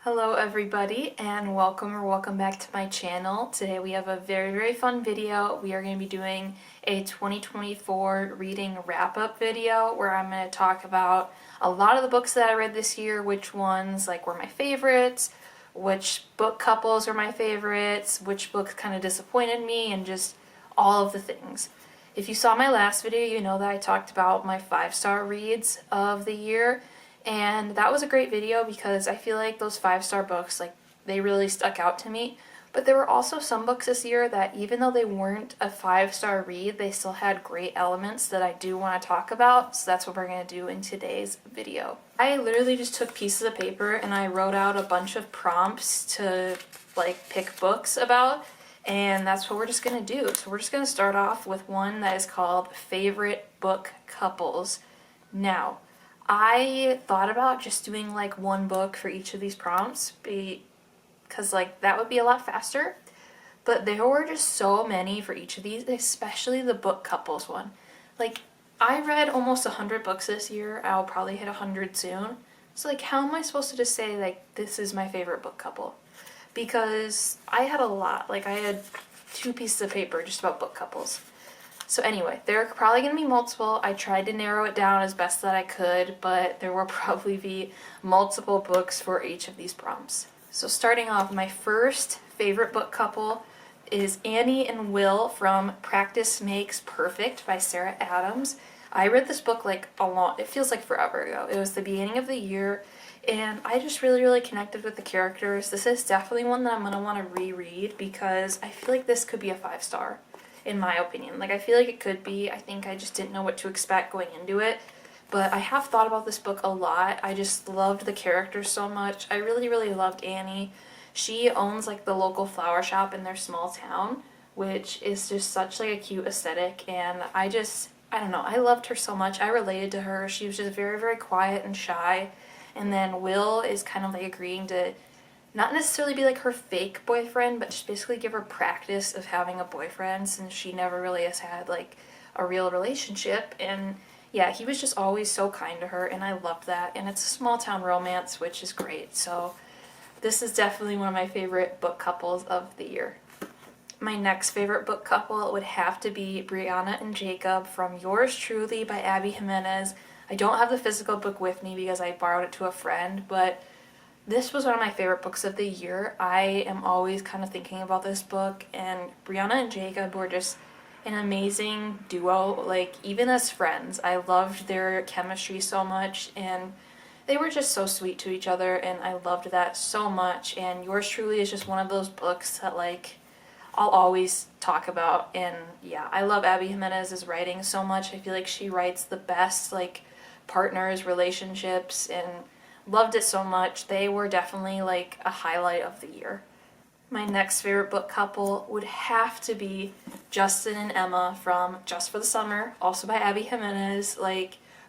Hello everybody and welcome back to my channel. Today we have a very fun video. We are going to be doing a 2024 reading wrap-up video where I'm going to talk about a lot of the books that I read this year, which ones were my favorites, which book couples were my favorites, which books kind of disappointed me, and just all of the things. If you saw my last video, you know that I talked about my 5-star reads of the year. And that was a great video because I feel like those 5-star books, they really stuck out to me. But there were also some books this year that even though they weren't a 5-star read, they still had great elements that I do want to talk about. So that's what we're going to do in today's video. I literally just took pieces of paper and I wrote out a bunch of prompts to pick books about. And that's what we're just going to do. So we're just going to start off with one that is called Favorite Book Couples. Now, I thought about just doing one book for each of these prompts because that would be a lot faster, but there were just so many for each of these, especially the book couples one. I read almost 100 books this year. I'll probably hit 100 soon. So how am I supposed to just say this is my favorite book couple? Because I had a lot. I had 2 pieces of paper just about book couples. So anyway, there are probably going to be multiple. I tried to narrow it down as best that I could, but there will probably be multiple books for each of these prompts. So starting off, my first favorite book couple is Annie and Will from Practice Makes Perfect by Sarah Adams. I read this book it feels like forever ago. It was the beginning of the year, and I just really connected with the characters. This is definitely one that I'm going to want to reread because I feel like this could be a 5-star. In my opinion. I feel like it could be. I think I just didn't know what to expect going into it. But I have thought about this book a lot. I just loved the characters so much. I really loved Annie. She owns the local flower shop in their small town, which is just such a cute aesthetic, and I don't know, I loved her so much. I related to her. She was just very quiet and shy. And then Will is kind of agreeing to not necessarily be her fake boyfriend, but just basically give her practice of having a boyfriend since she never really has had a real relationship. And yeah, he was just always so kind to her, and I loved that. And it's a small town romance, which is great. So this is definitely one of my favorite book couples of the year. My next favorite book couple would have to be Brianna and Jacob from Yours Truly by Abby Jimenez. I don't have the physical book with me because I borrowed it to a friend, but this was one of my favorite books of the year. I am always kind of thinking about this book, and Brianna and Jacob were just an amazing duo. Even as friends, I loved their chemistry so much, and they were just so sweet to each other, and I loved that so much. And Yours Truly is just one of those books that I'll always talk about. And yeah, I love Abby Jimenez's writing so much. I feel like she writes the best partners, relationships, and loved it so much. They were definitely a highlight of the year. My next favorite book couple would have to be Justin and Emma from Just for the Summer, also by Abby Jimenez.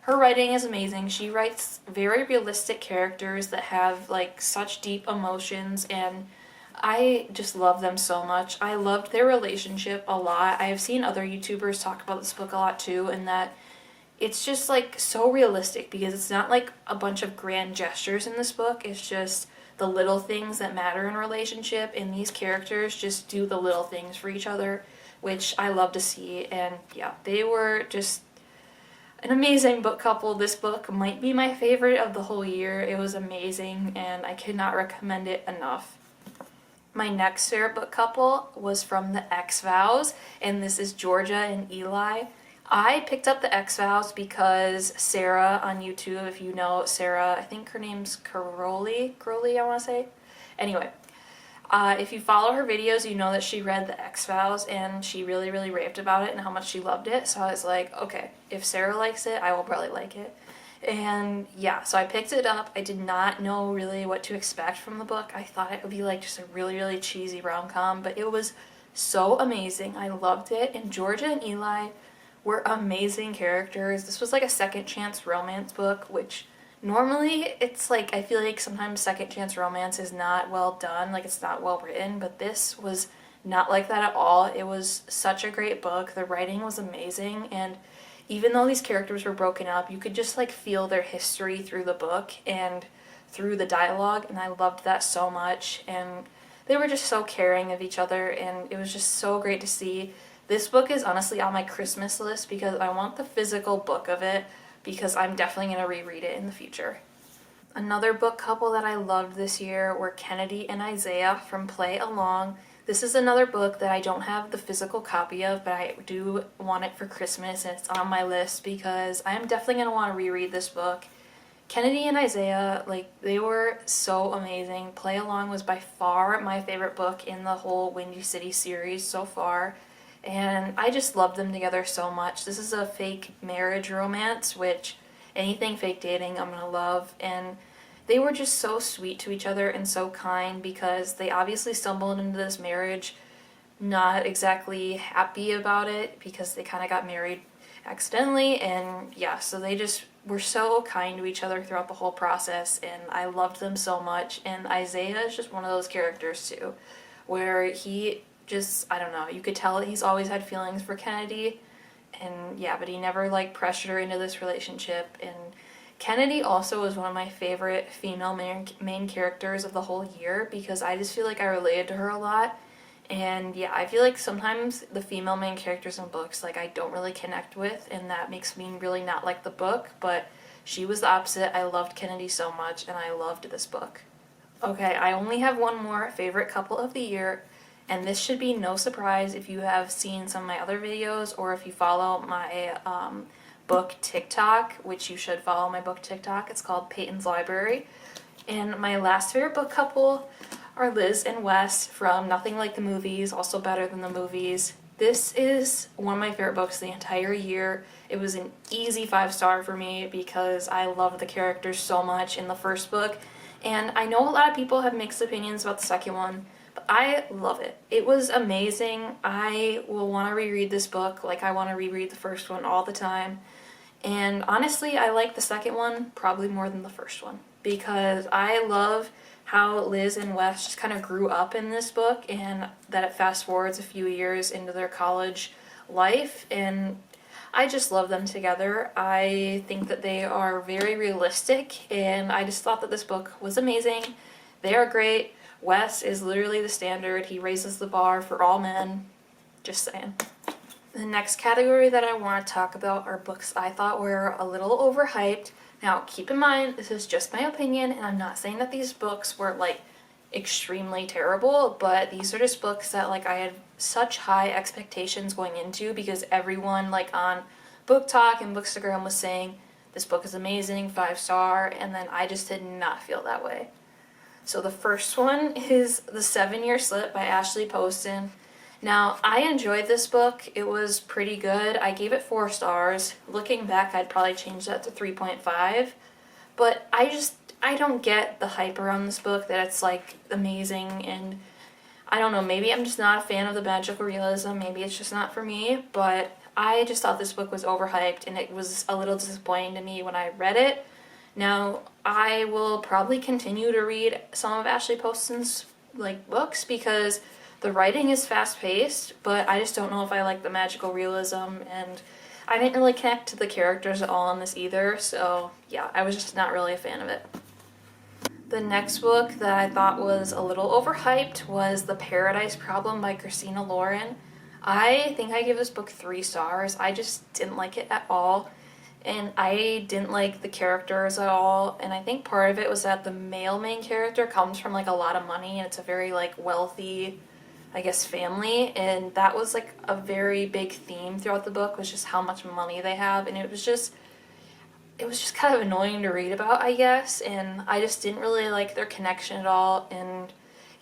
Her writing is amazing. She writes very realistic characters that have such deep emotions, and I just love them so much. I loved their relationship a lot. I have seen other YouTubers talk about this book a lot too, and that it's just so realistic because it's not a bunch of grand gestures in this book. It's just the little things that matter in a relationship, and these characters just do the little things for each other, which I love to see. And yeah, they were just an amazing book couple. This book might be my favorite of the whole year. It was amazing, and I could not recommend it enough. My next favorite book couple was from The X-Files, and this is Georgia and Eli. I picked up The X-Files because Sarah on YouTube, if you know Sarah, I think her name's Crowley, I want to say. Anyway, if you follow her videos, you know that she read The X-Files, and she really raved about it and how much she loved it. So I was like, okay, if Sarah likes it, I will probably like it. And yeah, so I picked it up. I did not know really what to expect from the book. I thought it would be just a really cheesy rom-com, but it was so amazing. I loved it. And Georgia and Eli were amazing characters. This was a second chance romance book, which normally it's I feel like sometimes second chance romance is not well done, it's not well written, but this was not like that at all. It was such a great book. The writing was amazing, and even though these characters were broken up, you could just feel their history through the book and through the dialogue, and I loved that so much. And they were just so caring of each other, and it was just so great to see. This book is honestly on my Christmas list because I want the physical book of it, because I'm definitely going to reread it in the future. Another book couple that I loved this year were Kennedy and Isaiah from Play Along. This is another book that I don't have the physical copy of, but I do want it for Christmas, and it's on my list because I am definitely going to want to reread this book. Kennedy and Isaiah, like, they were so amazing. Play Along was by far my favorite book in the whole Windy City series so far, and I just love them together so much. This is a fake marriage romance, which anything fake dating I'm gonna love, and they were just so sweet to each other and so kind because they obviously stumbled into this marriage not exactly happy about it because they kind of got married accidentally, and yeah, so they just were so kind to each other throughout the whole process, and I loved them so much. And Isaiah is just one of those characters too, where he just, I don't know, you could tell that he's always had feelings for Kennedy, and yeah, but he never like pressured her into this relationship. And Kennedy also was one of my favorite female main characters of the whole year because I just feel like I related to her a lot. And yeah, I feel like sometimes the female main characters in books, like, I don't really connect with, and that makes me really not like the book, but she was the opposite. I loved Kennedy so much, and I loved this book. Okay, I only have one more favorite couple of the year, and this should be no surprise if you have seen some of my other videos or if you follow my book TikTok, which you should follow my book TikTok. It's called Peyton's Library. And my last favorite book couple are Liz and Wes from Nothing Like the Movies, also Better Than the Movies. This is one of my favorite books the entire year. It was an easy 5-star for me because I love the characters so much in the first book. And I know a lot of people have mixed opinions about the second one, but I love it. It was amazing. I will want to reread this book like I want to reread the first one all the time. And honestly, I like the second one probably more than the first one because I love how Liz and Wes just kind of grew up in this book, and that it fast forwards a few years into their college life, and I just love them together. I think that they are very realistic, and I just thought that this book was amazing. They are great. Wes is literally the standard. He raises the bar for all men. Just saying. The next category that I want to talk about are books I thought were a little overhyped. Now, keep in mind, this is just my opinion, and I'm not saying that these books were, like, extremely terrible, but these are just books that, like, I had such high expectations going into because everyone, like, on Book Talk and Bookstagram was saying, this book is amazing, 5-star, and then I just did not feel that way. So the first one is The 7-Year Slip by Ashley Poston. Now, I enjoyed this book. It was pretty good. I gave it 4 stars. Looking back, I'd probably change that to 3.5. But I don't get the hype around this book that it's, like, amazing, and I don't know, maybe I'm just not a fan of the magical realism. Maybe it's just not for me, but I just thought this book was overhyped, and it was a little disappointing to me when I read it. Now, I will probably continue to read some of Ashley Poston's, like, books because the writing is fast-paced, but I just don't know if I like the magical realism, and I didn't really connect to the characters at all in this either, so yeah, I was just not really a fan of it. The next book that I thought was a little overhyped was The Paradise Problem by Christina Lauren. I think I gave this book 3 stars. I just didn't like it at all, and I didn't like the characters at all, and I think part of it was that the male main character comes from, like, a lot of money, and it's a very, like, wealthy, I guess, family, and that was, like, a very big theme throughout the book, was just how much money they have, and it was just kind of annoying to read about, I guess, and I just didn't really like their connection at all. And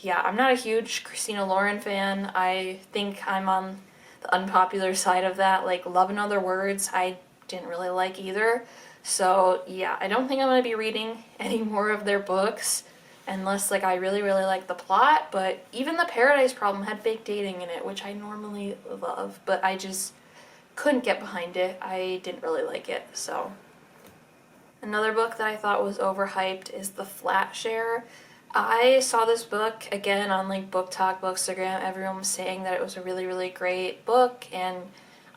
yeah, I'm not a huge Christina Lauren fan. I think I'm on the unpopular side of that. Like, Love in Other Words, I didn't really like either. So yeah, I don't think I'm going to be reading any more of their books unless, like, I really, really like the plot. But even The Paradise Problem had fake dating in it, which I normally love, but I just couldn't get behind it. I didn't really like it, so. Another book that I thought was overhyped is The Flat Share. I saw this book, again, on, like, Book Talk, Bookstagram. Everyone was saying that it was a really, really great book, and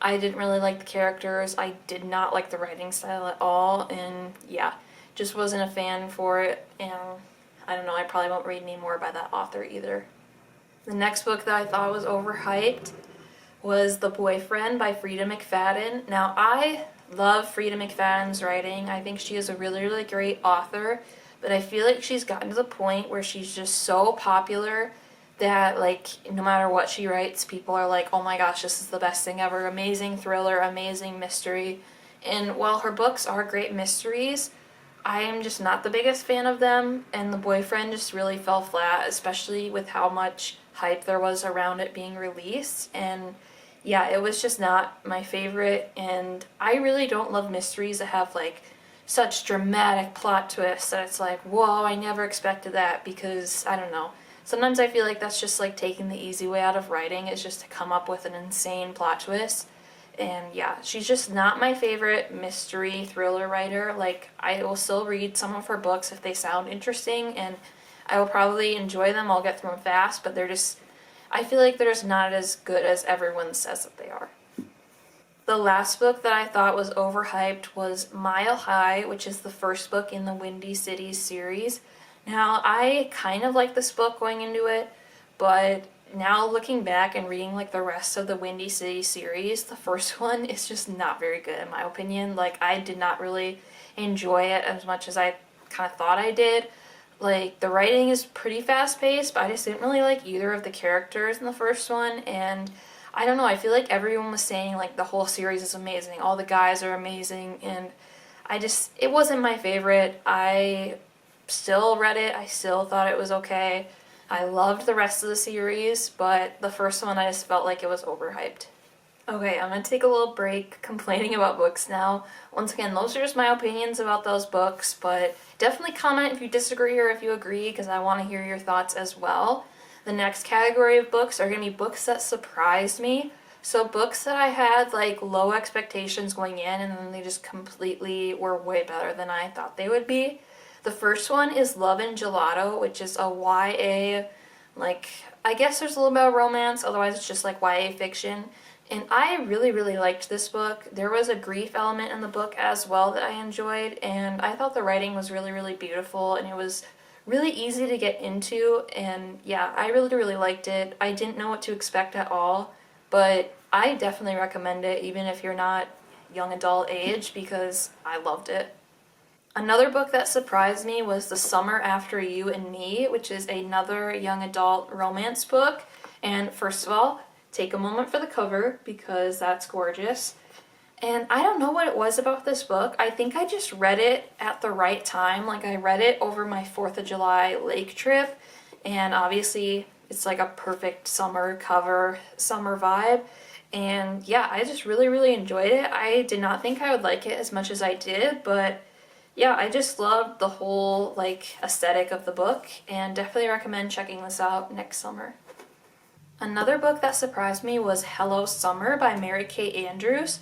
I didn't really like the characters. I did not like the writing style at all, and yeah, just wasn't a fan for it, and I don't know, I probably won't read any more by that author either. The next book that I thought was overhyped was The Boyfriend by Frida McFadden. Now, I love Frida McFadden's writing. I think she is a really, really great author, but I feel like she's gotten to the point where she's just so popular that, like, no matter what she writes, people are like, oh my gosh, this is the best thing ever. Amazing thriller, amazing mystery. And while her books are great mysteries, I am just not the biggest fan of them, and The Boyfriend just really fell flat, especially with how much hype there was around it being released. And yeah, it was just not my favorite, and I really don't love mysteries that have like such dramatic plot twists that it's like, whoa, I never expected that, because I don't know. Sometimes I feel like that's just like taking the easy way out of writing, is just to come up with an insane plot twist. And yeah, she's just not my favorite mystery thriller writer. Like, I will still read some of her books if they sound interesting, and I will probably enjoy them. I'll get through them fast, but they're just, I feel like they're just not as good as everyone says that they are. The last book that I thought was overhyped was Mile High, which is the first book in the Windy Cities series. Now, I kind of like this book going into it, but now looking back and reading like the rest of the Windy City series, the first one is just not very good in my opinion. Like, I did not really enjoy it as much as I kind of thought I did. Like, the writing is pretty fast paced, but I just didn't really like either of the characters in the first one, and I don't know, I feel like everyone was saying like the whole series is amazing, all the guys are amazing, and it wasn't my favorite. I still read it, I still thought it was okay. I loved the rest of the series, but the first one I just felt like it was overhyped. Okay, I'm gonna take a little break complaining about books now. Once again, those are just my opinions about those books, but definitely comment if you disagree or if you agree, because I want to hear your thoughts as well. The next category of books are gonna be books that surprised me. So books that I had like low expectations going in, and then they just completely were way better than I thought they would be. The first one is Love and Gelato, which is a YA, like, I guess there's a little bit of romance, otherwise it's just like YA fiction. And I really, really liked this book. There was a grief element in the book as well that I enjoyed, and I thought the writing was really, really beautiful, and it was really easy to get into, and yeah, I really, really liked it. I didn't know what to expect at all, but I definitely recommend it, even if you're not young adult age, because I loved it. Another book that surprised me was The Summer After You and Me, which is another young adult romance book. And first of all, take a moment for the cover, because that's gorgeous. And I don't know what it was about this book. I think I just read it at the right time. Like, I read it over my 4th of July lake trip, and obviously it's like a perfect summer cover, summer vibe. And yeah, I just really, really enjoyed it. I did not think I would like it as much as I did, but yeah, I just loved the whole like aesthetic of the book, and definitely recommend checking this out next summer. Another book that surprised me was Hello Summer by Mary Kay Andrews.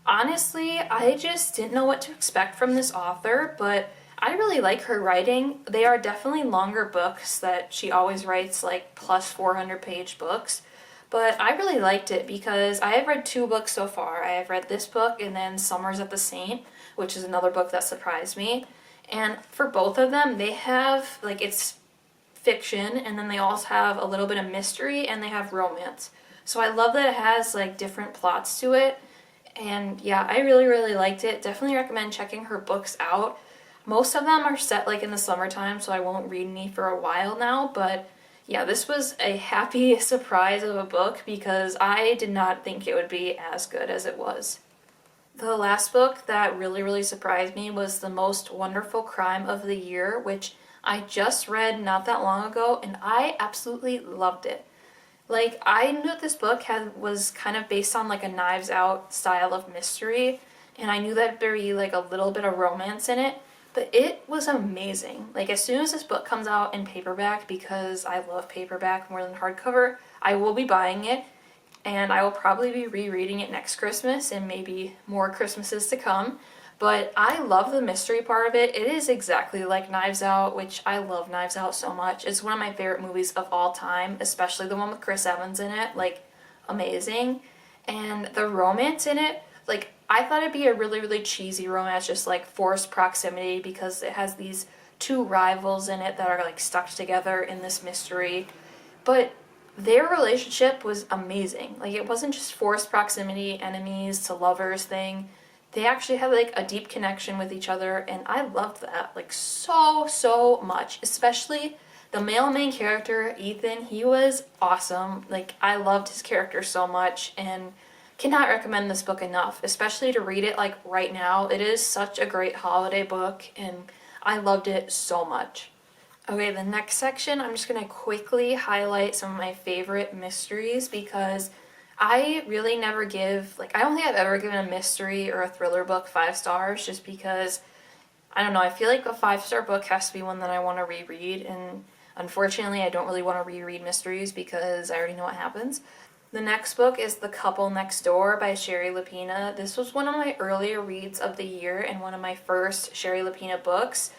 Honestly, I just didn't know what to expect from this author, but I really like her writing. They are definitely longer books that she always writes, like plus 400 page books. But I really liked it because I have read 2 books so far. I have read this book and then Summers at the Saint, which is another book that surprised me. And for both of them, they have, like, it's fiction, and then they also have a little bit of mystery, and they have romance. So I love that it has like different plots to it. And yeah, I really, really liked it. Definitely recommend checking her books out. Most of them are set like in the summertime, so I won't read any for a while now, but yeah, this was a happy surprise of a book because I did not think it would be as good as it was. The last book that really, really surprised me was The Most Wonderful Crime of the Year, which I just read not that long ago, and I absolutely loved it. Like, I knew this book was kind of based on like a Knives Out style of mystery, and I knew that there'd be like a little bit of romance in it, but it was amazing. Like, as soon as this book comes out in paperback, because I love paperback more than hardcover, I will be buying it, and I will probably be rereading it next Christmas and maybe more Christmases to come. But I love the mystery part of it. It is exactly like Knives Out, which I love Knives Out so much. It's one of my favorite movies of all time, especially the one with Chris Evans in it. Like, amazing. And the romance in it, like, I thought it'd be a really, really cheesy romance, just like forced proximity, because it has these two rivals in it that are like stuck together in this mystery. But their relationship was amazing. Like, it wasn't just forced proximity, enemies to lovers thing. They actually had like a deep connection with each other, and I loved that like so, so much. Especially the male main character, Ethan. He was awesome. Like, I loved his character so much, and cannot recommend this book enough, especially to read it like right now. It is such a great holiday book, and I loved it so much. Okay, the next section, I'm just going to quickly highlight some of my favorite mysteries, because I really never give, like, I don't think I've ever given a mystery or a thriller book 5 stars, just because, I don't know, I feel like a 5-star book has to be one that I want to reread, and unfortunately I don't really want to reread mysteries because I already know what happens. The next book is The Couple Next Door by Sherry Lapina. This was one of my earlier reads of the year and one of my first Sherry Lapina books,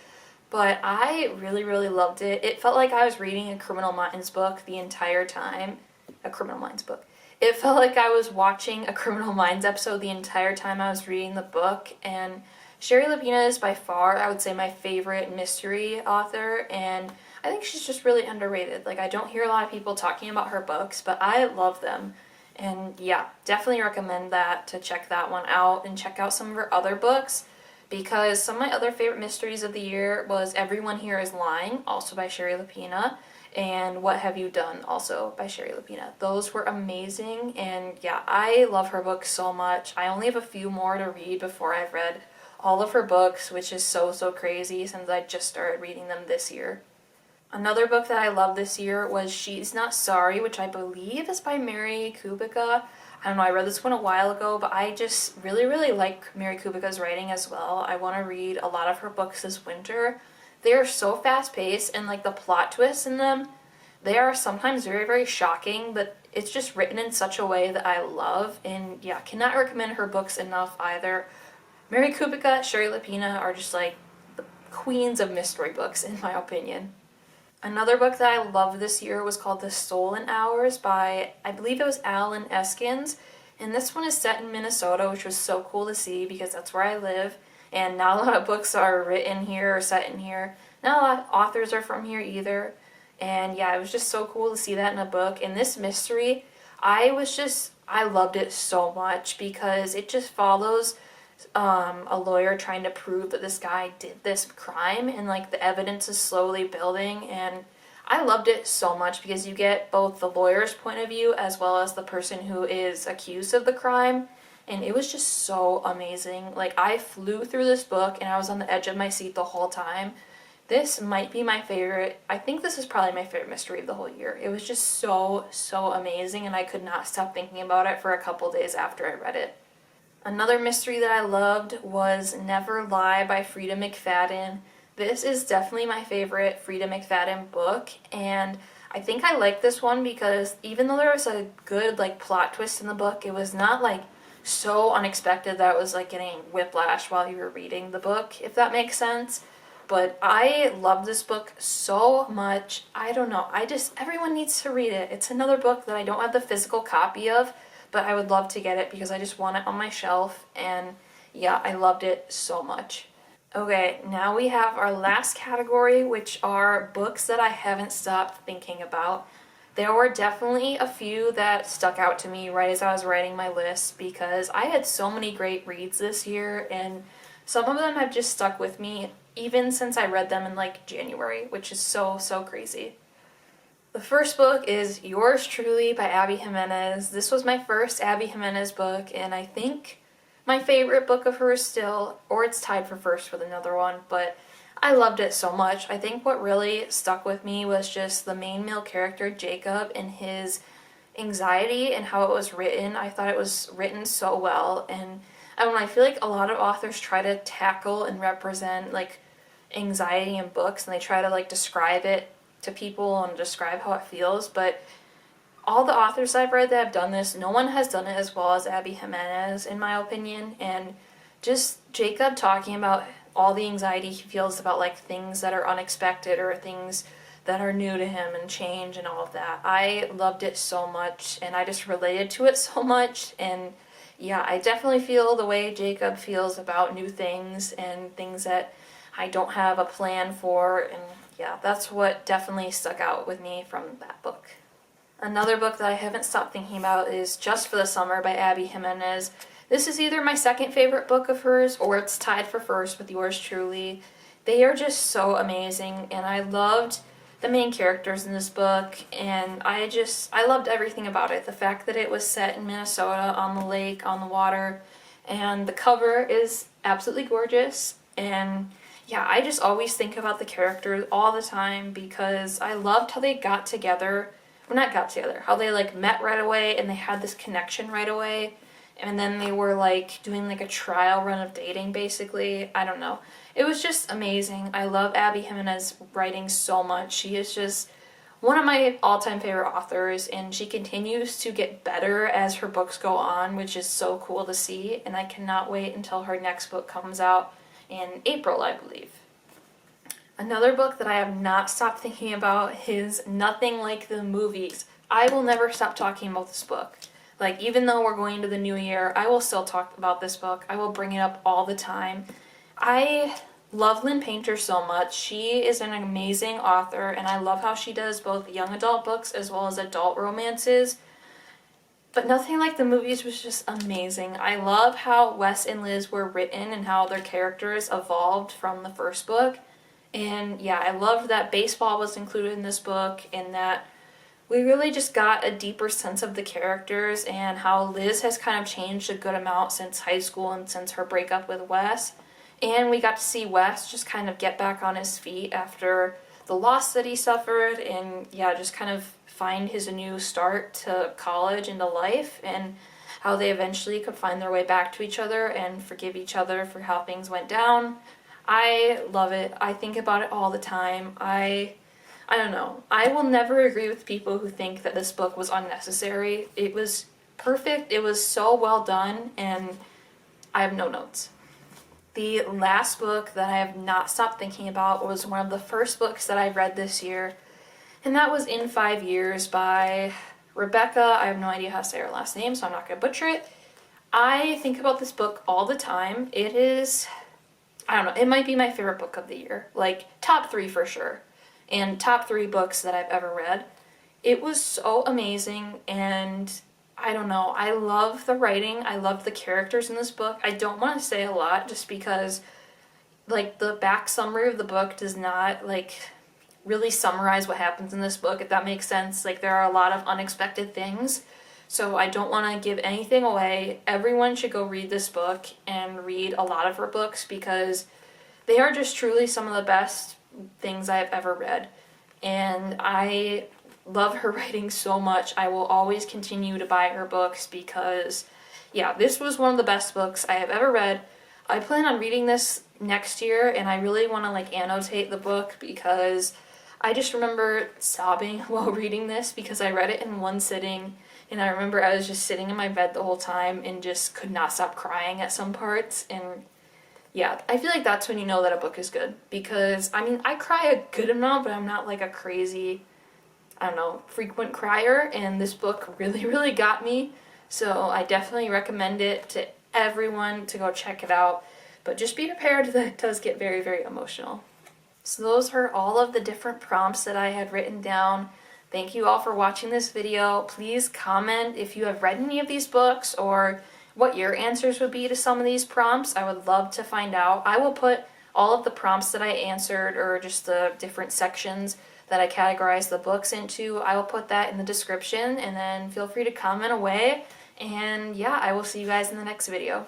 but I really, really loved it. It felt like I was reading a Criminal Minds book the entire time. A Criminal Minds book. It felt like I was watching a Criminal Minds episode the entire time I was reading the book, and Sherry Lapina is by far, I would say, my favorite mystery author, and I think she's just really underrated. Like, I don't hear a lot of people talking about her books, but I love them. And yeah, definitely recommend that, to check that one out and check out some of her other books, because some of my other favorite mysteries of the year was Everyone Here Is Lying, also by Sherry Lapina, and What Have You Done, also by Sherry Lapina. Those were amazing, and yeah, I love her books so much. I only have a few more to read before I've read all of her books, which is so, so crazy since I just started reading them this year. Another book that I loved this year was She's Not Sorry, which I believe is by Mary Kubica. I don't know, I read this one a while ago, but I just really, really like Mary Kubica's writing as well. I want to read a lot of her books this winter. They are so fast-paced, and like the plot twists in them, they are sometimes very, very shocking, but it's just written in such a way that I love, and yeah, cannot recommend her books enough either. Mary Kubica, Sherry Lapina are just like the queens of mystery books, in my opinion. Another book that I loved this year was called The Stolen Hours by, I believe it was Alan Eskins. And this one is set in Minnesota, which was so cool to see because that's where I live. And not a lot of books are written here or set in here. Not a lot of authors are from here either. And yeah, it was just so cool to see that in a book. And this mystery, I loved it so much because it just follows a lawyer trying to prove that this guy did this crime, and like the evidence is slowly building, and I loved it so much because you get both the lawyer's point of view as well as the person who is accused of the crime, and it was just so amazing. Like, I flew through this book and I was on the edge of my seat the whole time. This might be my favorite. I think this is probably my favorite mystery of the whole year. It was just so, so amazing, and I could not stop thinking about it for a couple days after I read it. Another mystery that I loved was Never Lie by Frida McFadden. This is definitely my favorite Frida McFadden book, and I think I like this one because even though there was a good like plot twist in the book, it was not like so unexpected that it was like getting whiplash while you were reading the book, if that makes sense. But I love this book so much. I don't know. Everyone needs to read it. It's another book that I don't have the physical copy of, but I would love to get it because I just want it on my shelf, and yeah, I loved it so much. Okay, now we have our last category, which are books that I haven't stopped thinking about. There were definitely a few that stuck out to me right as I was writing my list because I had so many great reads this year, and some of them have just stuck with me even since I read them in like January, which is so, so crazy. The first book is Yours Truly by Abby Jimenez. This was my first Abby Jimenez book, and I think my favorite book of hers still, or it's tied for first with another one, but I loved it so much. I think what really stuck with me was just the main male character, Jacob, and his anxiety and how it was written. I thought it was written so well, and I don't know, I feel like a lot of authors try to tackle and represent like anxiety in books, and they try to like describe it to people and describe how it feels, but all the authors I've read that have done this, no one has done it as well as Abby Jimenez, in my opinion. And just Jacob talking about all the anxiety he feels about like things that are unexpected or things that are new to him and change and all of that. I loved it so much, and I just related to it so much, and yeah, I definitely feel the way Jacob feels about new things and things that I don't have a plan for, and yeah, that's what definitely stuck out with me from that book. Another book that I haven't stopped thinking about is Just for the Summer by Abby Jimenez. This is either my second favorite book of hers or it's tied for first with yours truly. They are just so amazing, and I loved the main characters in this book, and I loved everything about it. The fact that it was set in Minnesota on the lake, on the water, and the cover is absolutely gorgeous. And yeah, I just always think about the characters all the time because I loved how they got together. Well, not got together, how they like met right away and they had this connection right away. And then they were like doing like a trial run of dating basically. I don't know. It was just amazing. I love Abby Jimenez writing so much. She is just one of my all-time favorite authors, and she continues to get better as her books go on, which is so cool to see, and I cannot wait until her next book comes out in April, I believe. Another book that I have not stopped thinking about is Nothing Like the Movies. I will never stop talking about this book. Like, even though we're going to the new year, I will still talk about this book. I will bring it up all the time. I love Lynn Painter so much. She is an amazing author, and I love how she does both young adult books as well as adult romances. But Nothing Like the Movies was just amazing. I love how Wes and Liz were written and how their characters evolved from the first book. And yeah, I loved that baseball was included in this book and that we really just got a deeper sense of the characters and how Liz has kind of changed a good amount since high school and since her breakup with Wes. And we got to see Wes just kind of get back on his feet after the loss that he suffered, and yeah, just kind of find his new start to college and to life, and how they eventually could find their way back to each other and forgive each other for how things went down. I love it. I think about it all the time. I don't know. I will never agree with people who think that this book was unnecessary. It was perfect. It was so well done, and I have no notes. The last book that I have not stopped thinking about was one of the first books that I read this year, and that was In 5 Years by Rebecca. I have no idea how to say her last name, so I'm not going to butcher it. I think about this book all the time. It is, I don't know, it might be my favorite book of the year. Like, top 3 for sure. And top 3 books that I've ever read. It was so amazing, and I don't know, I love the writing, I love the characters in this book. I don't want to say a lot just because, like, the back summary of the book does not, like, really summarize what happens in this book, if that makes sense. Like, there are a lot of unexpected things, so I don't want to give anything away. Everyone should go read this book and read a lot of her books because they are just truly some of the best things I've ever read. And I love her writing so much. I will always continue to buy her books because, yeah, this was one of the best books I have ever read. I plan on reading this next year, and I really want to, like, annotate the book because I just remember sobbing while reading this because I read it in one sitting, and I remember I was just sitting in my bed the whole time and just could not stop crying at some parts. And yeah, I feel like that's when you know that a book is good because, I mean, I cry a good amount, but I'm not like a crazy, I don't know, frequent crier, and this book really, really got me, so I definitely recommend it to everyone to go check it out, but just be prepared that it does get very, very emotional. So those are all of the different prompts that I had written down. Thank you all for watching this video. Please comment if you have read any of these books or what your answers would be to some of these prompts. I would love to find out. I will put all of the prompts that I answered, or just the different sections that I categorize the books into, I will put that in the description, and then feel free to comment away. And yeah, I will see you guys in the next video.